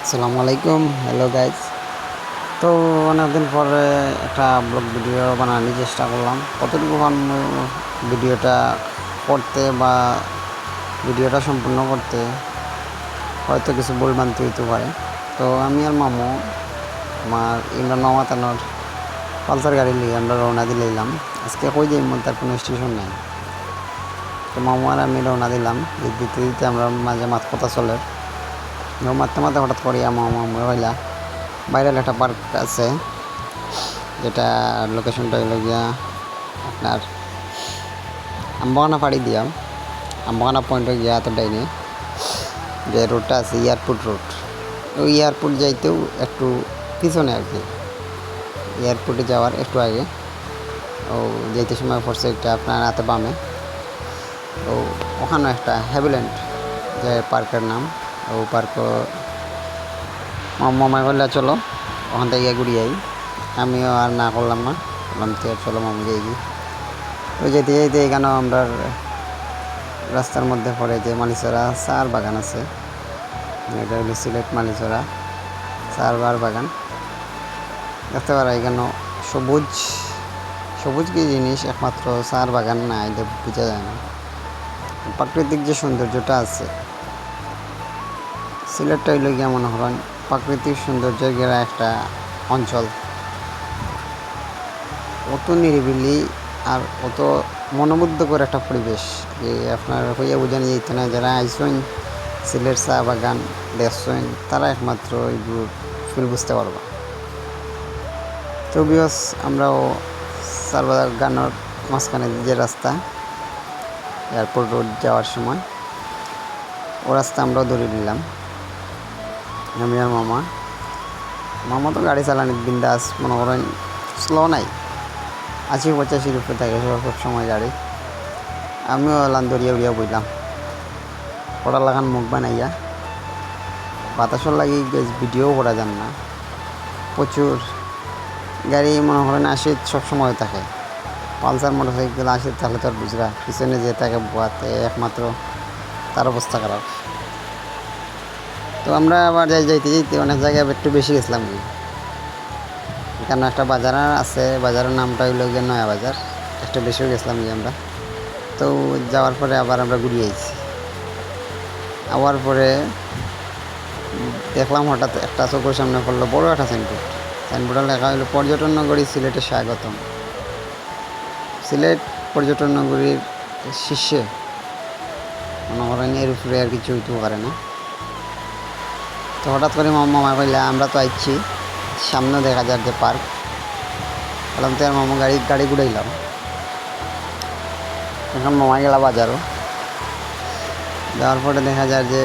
আসসালামু আলাইকুম, hello guys. তো অনেকদিন পরে একটা ব্লগ ভিডিও বানানোর চেষ্টা করলাম। কতটুকু ভিডিওটা করতে বা ভিডিওটা সম্পূর্ণ করতে হয়তো কিছু ভুলভ্রান্তি হইতে পারে। তো আমি আর মামু আমার ইমরান মামাতানোর পালসার গাড়ি নিয়ে আমরা রওনা দিলাম। আজকে কই যাই তার কোনো স্টেশন নাই। তো মামু আর আমি রওনা দিলাম। দিতে দিতে আমরা মাঝে মাঝ কথা চলে মারতে মারতে হঠাৎ করে মামু হইলা বাইরের একটা পার্ক আছে, যেটা লোকেশনটা হইল গিয়া আপনার আমবাগানা পাড়ি দিয়া আমবাগানা পয়েন্টে গিয়া তো ডাইনে যে রোডটা আছে এয়ারপোর্ট রোড, ওই এয়ারপোর্ট যাইতেও একটু পিছনে আর কি, এয়ারপোর্টে যাওয়ার একটু আগে ও যাইতে সময় পড়ছে একটা আপনার হাতে বামে। ও ওখানে একটা হ্যাভিল্যান্ড যে পার্কের নাম, ও পার্কও মামা করলে চলো ওখান থেকে ঘুরিয়ে আমিও আর না করলাম না, বললাম তো চলো মামু যাই গিয়ে। ওই যেতে যেতে এখানেও আমরা রাস্তার মধ্যে পড়ে যে মালিচরা চার বাগান আছে, এটা হলো সিলেট মালিচরা চার বাগান দেখতে পারা। এখানেও সবুজ সবুজ কি জিনিস একমাত্র চার বাগান না, এটা বোঝা যায় না। প্রাকৃতিক যে সৌন্দর্যটা আছে সিলেটটা হইল গিয়া মনে করেন প্রাকৃতিক সৌন্দর্যের ঘেরা একটা অঞ্চল, অত নিরিবিলি আর অত মনোমুগ্ধকর একটা পরিবেশ যে আপনার হইয়া বোঝানো যেত না। যারা আইসেন সিলেট চা বাগান দেখছেন তারা একমাত্র এইগুলো ফিল বুঝতে পারবা। তো বিকজ আমরাও চার বাগানের মাঝখানে যে রাস্তা এয়ারপোর্ট রোড যাওয়ার সময় ও রাস্তা আমরাও ধরে নিলাম। আমি আর মামা তো গাড়ি চালানি বিন্দাস, মনে করেন স্লো নাই, 80-85 উপরে থাকে সব সময় গাড়ি। আমিও এলাম দরিয়া উড়িয়া বইলাম পড়া লাগান মুখ বানাইয়া, বাতাসর লাগি ভিডিও করা যান না, প্রচুর গাড়ি মনে করেন 80 সবসময় থাকে। পালসার মোটরসাইকেল 80 তাহলে তো আর বুঝরা পিছনে যে থাকে বোয়াতে একমাত্র তার অবস্থা খারাপ। তো আমরা আবার যাইতে অনেক জায়গায় একটু বেশি গেছিলাম কি, এখানে একটা বাজার আছে, বাজারের নামটা হইল গিয়ে নয়া বাজার, একটু বেশিও গেছিলাম কি আমরা। তো যাওয়ার পরে আবার আমরা ঘুরিয়ে আইছি। আবার পরে দেখলাম হঠাৎ একটা চোখের সামনে পড়লো বড় একটা সাইনবোর্ডে লেখা হইলো পর্যটন নগরী সিলেটে স্বাগতম। সিলেট পর্যটন নগরীর শীর্ষে মনে করেন এর উপরে আর কিছু হইতেও পারে না। তো হঠাৎ করে মামা কইলা আমরা তো আইছি, সামনে দেখা যার যে পার্ক, বললাম তো আর মামা গাড়ি ঘুরাইলাম। এখন মামা গেলা বাজারও, যাওয়ার পরে দেখা যায় যে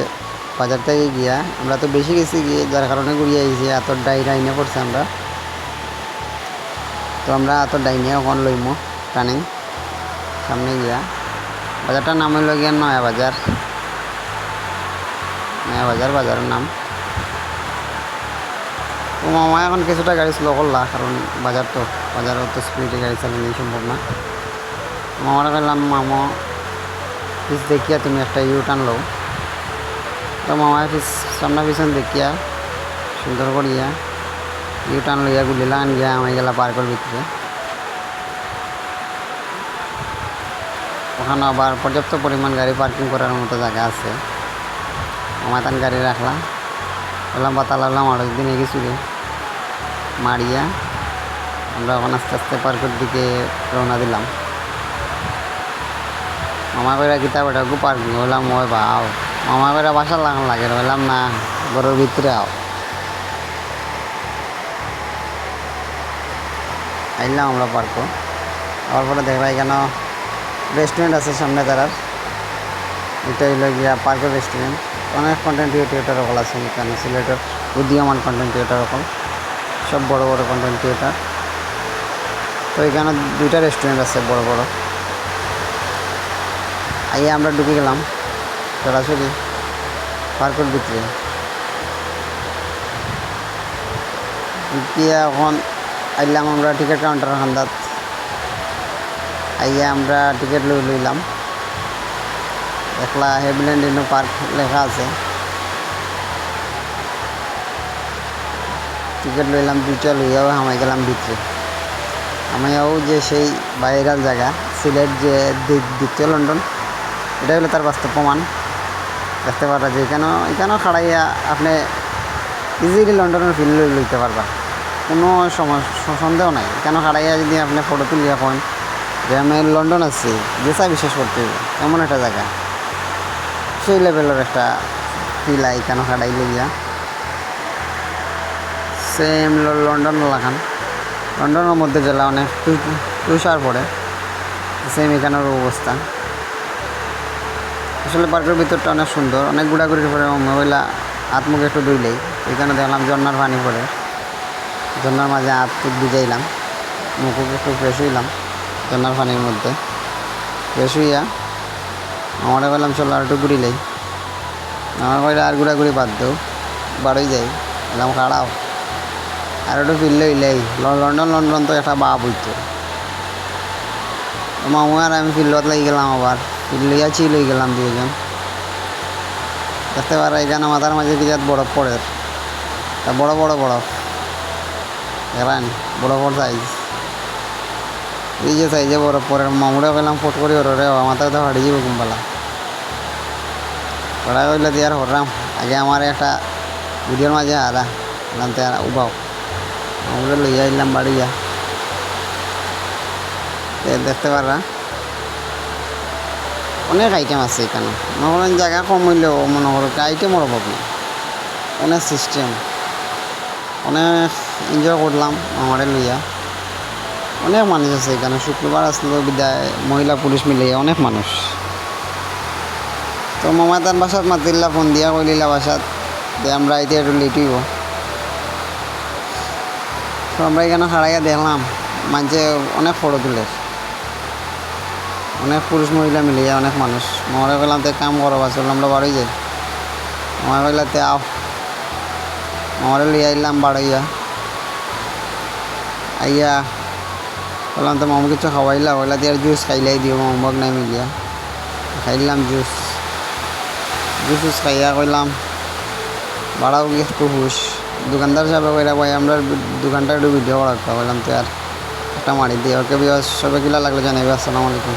বাজার থেকে গিয়া আমরা তো বেশি গেছি গিয়ে যার কারণে ঘুরিয়ে আইছি, এত ডাইনে পড়ছে আমরা। তো আমরা এত ডাইনে ওখান লইমো টানিং সামনে গিয়া বাজারটার নাম হইল গিয়া নয়া বাজার বাজারের নাম। তো মামা এখন কিছুটা গাড়ি স্লো করলা, কারণ বাজারও তো স্পিডে গাড়ি চালানো সম্ভব না। মামারা বললাম মামা পিস দেখিয়া তুমি একটা ইউ টার্ন লো। তো মামায় সামনা পিছন দেখিয়া সুন্দর করিয়া ইউ টার্ন লইয়া গুলি লাগান গিয়া আমি গেলা পার্কের ভিতরে। ওখানে আবার পর্যাপ্ত পরিমাণ গাড়ি পার্কিং করার মতো জায়গা আছে। আমার তান গাড়ি রাখলাম, বললাম বা তালালাম আরো দিন গেছি রে মারিয়া আমরা এখন আস্তে আস্তে পার্কের দিকে রওনা দিলাম। মামা কইরা কিতাব এটা গু পার্কিং বললাম ওই ভাও, মামা কইরা বাসার লাগান লাগে, বললাম না ঘরের ভিতরে আও। আইলাম আমরা পার্কও, আবার পরে দেখলাম এখানে রেস্টুরেন্ট আছে সামনে দাঁড়ার, এটা হইল গিয়া পার্কের রেস্টুরেন্ট। অনেক কন্টেন্ট ক্রিয়েটর সকল আছে এখানে, সিলেটের উদীয়মান কন্টেন্ট ক্রিয়েটর সকল, সব বড় বড় কন্টেন্ট ক্রিয়েটার। তো এখানে 2টা রেস্টুরেন্ট আছে বড় বড়। আইয়া আমরা ঢুকে গেলাম সরাসরি পার্কের ভিতরে। গিয়া এখন আইলাম আমরা টিকিট কাউন্টার খান্দাত, আইয়া আমরা টিকিট লইলাম। দেখলা হ্যাভিল্যান্ড ইনো পার্ক লেখা আছে। টিকিট লইলাম, দুইটা লইয়াও হামাই গেলাম ভিতরে। আমিও যে সেই বাইরের জায়গা সিলেট যে দ্বিতীয় লন্ডন, এটা হলো তার বাস্তব প্রমাণ। দেখতে পারা যে এখানেও খাড়াইয়া আপনি ইজিলি লন্ডনের ফিল লইতে পারবা, কোনো সন্দেহ নাই। এখানে খাড়াইয়া যদি আপনি ফটো তুলিয়া পান যে আমি লন্ডন আছি, যেসা বিশ্বাস করতে হবে এমন একটা জায়গা, সেই লেভেলের একটা ফিল আই এখানে খাড়াই লইয়া। সেম লন্ডন লাগান, লন্ডনের মধ্যে জেলা অনেক তুষার পড়ে, সেম এখানের অবস্থা। আসলে পার্কের ভিতরটা অনেক সুন্দর, অনেক ঘোরাঘুরির পরে মোবাইলা হাত মুখে একটু ধুইলেই এখানে দেখলাম ঝর্নার পানি পড়ে, ঝর্নার মাঝে হাত টুক ভিজাইলাম, মুখ একটু ফ্রেশ হইলাম ঝর্নার পানির মধ্যে। ফ্রেশ হইয়া আমরা বললাম চলো আর একটু ঘুরিলেই, আমার কইলে আর ঘোরাঘুরি বাদ দেও, বাড়ই যাই। বললাম খাড়াও আর একটু ফিরলে হইলেই লন্ডন তো একটা বাপ হইতো। মামু আর আমি ফিল্ডত লাগি গেলাম, আবার ফিল্ড লইয়া চিল হয়ে গেলাম দুজন। দেখতে পারা এখানে মাথার মাঝে কি বরফ পড়ে, তা বড় বড় বরফ এরান বড় বড় সাইজ, এই যে সাইজে বরফ পড়ে। মামুরা পেলাম ফট করি ওরে মাথা কথা ফাটি যাব কুম্পালা ওরা কইলে দিয়ে আর হরাম আগে আমার একটা ভিডিওর মাঝে হারা বললাম তো আর উবাও। মামুরা লইয়া এলাম বাড়িয়া, দেখতে পারা অনেক আইটেম আছে এখানে। মনে করেন জায়গা কম হইলেও মনে করো আইটেমের অভাব নেই, অনেক সিস্টেম, অনেক এনজয় করলাম আমারে লইয়া। অনেক মানুষ আছে এখানে, শুক্রবার আসলো বিদায় মহিলা পুরুষ মিলিয়ে অনেক মানুষ। তো মামা তার বাসাত মাতিল্লা, ফোন দিয়া কইলিলা বাসাত যে আমরা এতে একটু লেট হইব। তো আমরা এখানে খাড়াইয়া দেখলাম মাঝে অনেক ফটো তুলে, অনেক পুরুষ মহিলা মিলিয়ে অনেক মানুষ। মামারে কইলাম তো কাম করো আসলে আমরা বাড়ি যাই। মামা কইলা তে আও, মামারে লিয়ে আইলাম বাড়াইয়া। আইয়া বললাম তো মামু কিছু খাওয়াইলা, ওইলা দিয়ে জুস খাইলাই দিও মামুক নাই মিলিয়া। খাইলাম জুস খাইয়া কইলাম বাড়াও একটু হুশ। দোকানদার সাহেব কইরা ভাই আমরা দোকানটা একটু ভিডিও করা, বললাম তো আর একটা মারি দিয়ে ওকে। সবাই কিলা লাগলো জানাইবে। আসসালামু আলাইকুম।